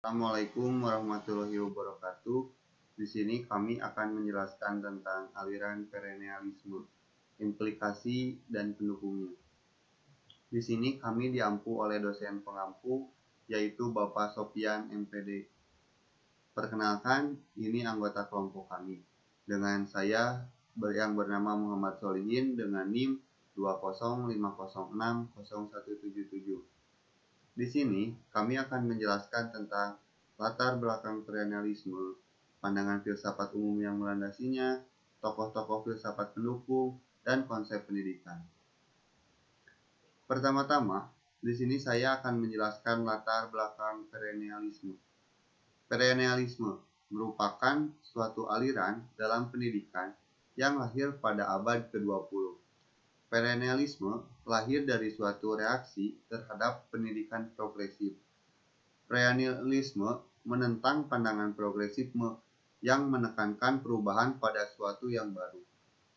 Assalamualaikum warahmatullahi wabarakatuh. Di sini kami akan menjelaskan tentang aliran perennialisme, implikasi dan pendukungnya. Di sini kami diampu oleh dosen pengampu yaitu Bapak Sofian MPD. Perkenalkan, ini anggota kelompok kami. Dengan saya yang bernama Muhammad Solihin dengan NIM 205060177. Di sini, kami akan menjelaskan tentang latar belakang perennialisme, pandangan filsafat umum yang melandasinya, tokoh-tokoh filsafat pendukung, dan konsep pendidikan. Pertama-tama, di sini saya akan menjelaskan latar belakang perennialisme. Perennialisme merupakan suatu aliran dalam pendidikan yang lahir pada abad ke-20. Perennialisme lahir dari suatu reaksi terhadap pendidikan progresif. Perennialisme menentang pandangan progresisme yang menekankan perubahan pada suatu yang baru.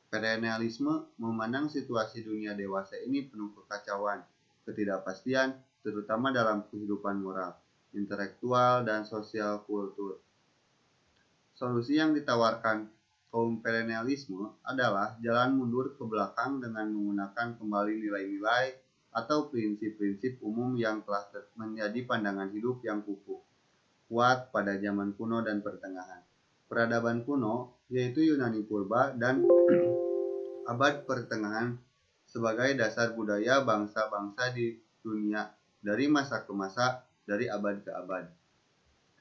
Perennialisme memandang situasi dunia dewasa ini penuh kekacauan, ketidakpastian, terutama dalam kehidupan moral, intelektual, dan sosial kultur. Solusi yang ditawarkan kaum perennialisme adalah jalan mundur ke belakang dengan menggunakan kembali nilai-nilai atau prinsip-prinsip umum yang telah menjadi pandangan hidup yang kukuh, kuat pada zaman kuno dan pertengahan. Peradaban kuno, yaitu Yunani purba dan abad pertengahan sebagai dasar budaya bangsa-bangsa di dunia dari masa ke masa, dari abad ke abad.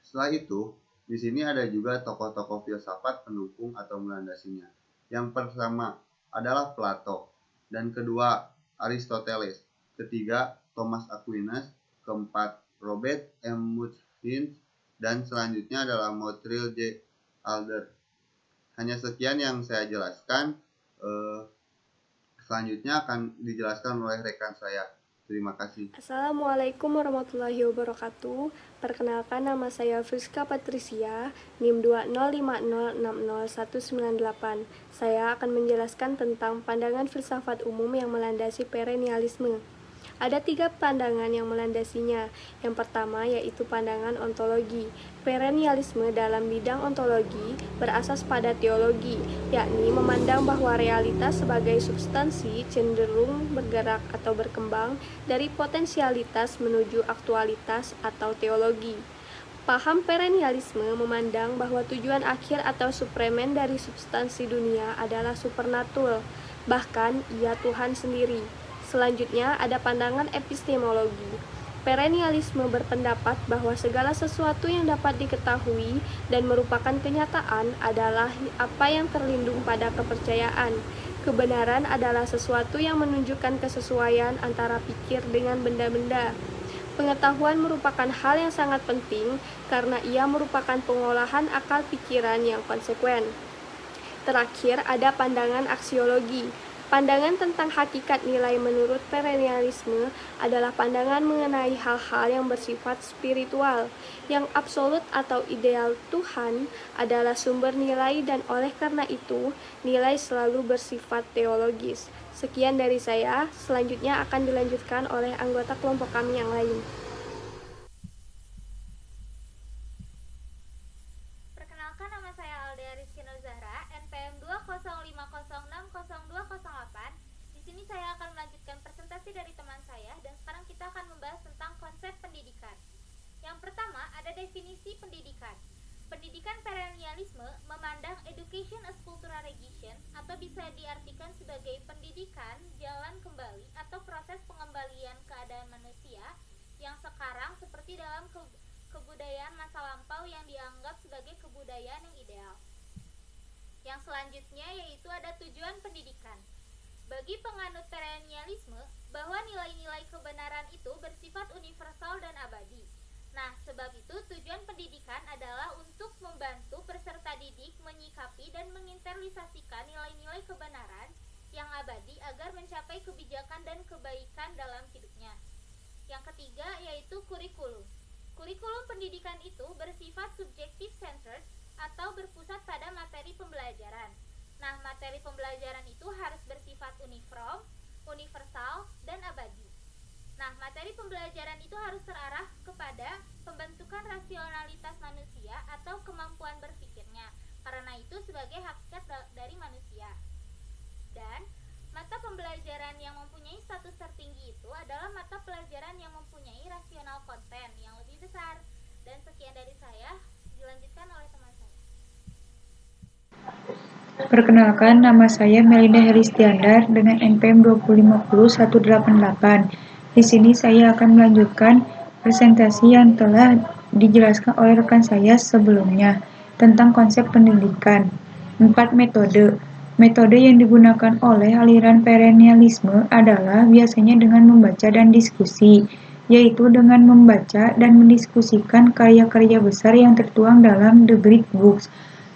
Setelah itu, di sini ada juga tokoh-tokoh filsafat pendukung atau melandasinya. Yang pertama adalah Plato, dan kedua Aristoteles, ketiga Thomas Aquinas, keempat Robert M. Muthins, dan selanjutnya adalah Montreal J. Alder. Hanya sekian yang saya jelaskan. Selanjutnya akan dijelaskan oleh rekan saya. Terima kasih. Assalamualaikum warahmatullahi wabarakatuh. Perkenalkan, nama saya Friska Patricia, NIM 205060198. Saya akan menjelaskan tentang pandangan filsafat umum yang melandasi perennialisme. Ada 3 pandangan yang melandasinya. Yang pertama yaitu pandangan ontologi. Perennialisme dalam bidang ontologi berasas pada teologi, yakni memandang bahwa realitas sebagai substansi cenderung bergerak atau berkembang dari potensialitas menuju aktualitas atau teologi. Paham perennialisme memandang bahwa tujuan akhir atau supremen dari substansi dunia adalah supernatural, bahkan ia Tuhan sendiri. Selanjutnya ada pandangan epistemologi. Perennialisme berpendapat bahwa segala sesuatu yang dapat diketahui dan merupakan kenyataan adalah apa yang terlindung pada kepercayaan. Kebenaran adalah sesuatu yang menunjukkan kesesuaian antara pikir dengan benda-benda. Pengetahuan merupakan hal yang sangat penting karena ia merupakan pengolahan akal pikiran yang konsekuen. Terakhir, ada pandangan aksiologi. Pandangan tentang hakikat nilai menurut perennialisme adalah pandangan mengenai hal-hal yang bersifat spiritual. Yang absolut atau ideal Tuhan adalah sumber nilai dan oleh karena itu, nilai selalu bersifat teologis. Sekian dari saya, selanjutnya akan dilanjutkan oleh anggota kelompok kami yang lain. Perkenalkan, nama saya Alda Rizky Zahra, NPM 205060208. Di sini saya akan melanjutkan presentasi dari teman saya dan sekarang kita akan membahas tentang konsep pendidikan. Yang pertama ada definisi pendidikan. Pendidikan perennialisme memandang education as culturalization atau bisa diartikan sebagai pendidikan jalan kembali atau proses pengembalian keadaan manusia yang sekarang seperti dalam kebudayaan masa lampau yang dianggap sebagai kebudayaan yang ideal. Yang selanjutnya yaitu ada tujuan pendidikan. Bagi penganut perennialisme, bahwa nilai-nilai kebenaran itu bersifat universal dan abadi. Nah, sebab itu tujuan pendidikan adalah untuk membantu peserta didik menyikapi dan menginternalisasikan nilai-nilai kebenaran yang abadi agar mencapai kebijakan dan kebaikan dalam hidupnya. Yang ketiga yaitu kurikulum. Kurikulum pendidikan itu bersifat subjective centered atau berpusat pada materi pembelajaran. Nah, materi pembelajaran itu harus bersifat uniform, universal, dan abadi. Nah, materi pembelajaran itu harus terarah kepada pembentukan rasional Perkenalkan, nama saya Melinda Heristiandar dengan NPM 2050188. Di sini saya akan melanjutkan presentasi yang telah dijelaskan oleh rekan saya sebelumnya tentang konsep pendidikan. 4 metode. Metode yang digunakan oleh aliran perennialisme adalah biasanya dengan membaca dan diskusi, yaitu dengan membaca dan mendiskusikan karya-karya besar yang tertuang dalam The Great Books,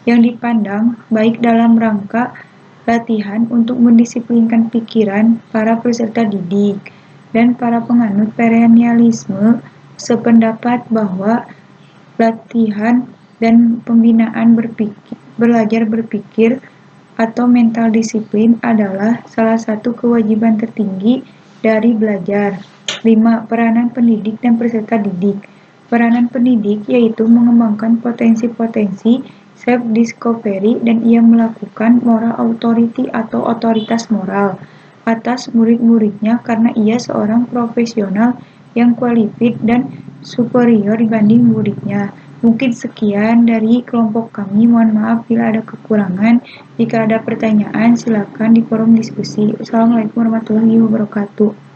yang dipandang baik dalam rangka latihan untuk mendisiplinkan pikiran para peserta didik. Dan para penganut perennialisme sependapat bahwa latihan dan pembinaan belajar berpikir atau mental disiplin adalah salah satu kewajiban tertinggi dari belajar. 5. Peranan pendidik dan peserta didik. Peranan pendidik yaitu mengembangkan potensi-potensi self-discovery dan ia melakukan moral authority atau otoritas moral atas murid-muridnya karena ia seorang profesional yang qualified dan superior dibanding muridnya. Mungkin sekian dari kelompok kami. Mohon maaf bila ada kekurangan. Jika ada pertanyaan, silakan di forum diskusi. Assalamualaikum warahmatullahi wabarakatuh.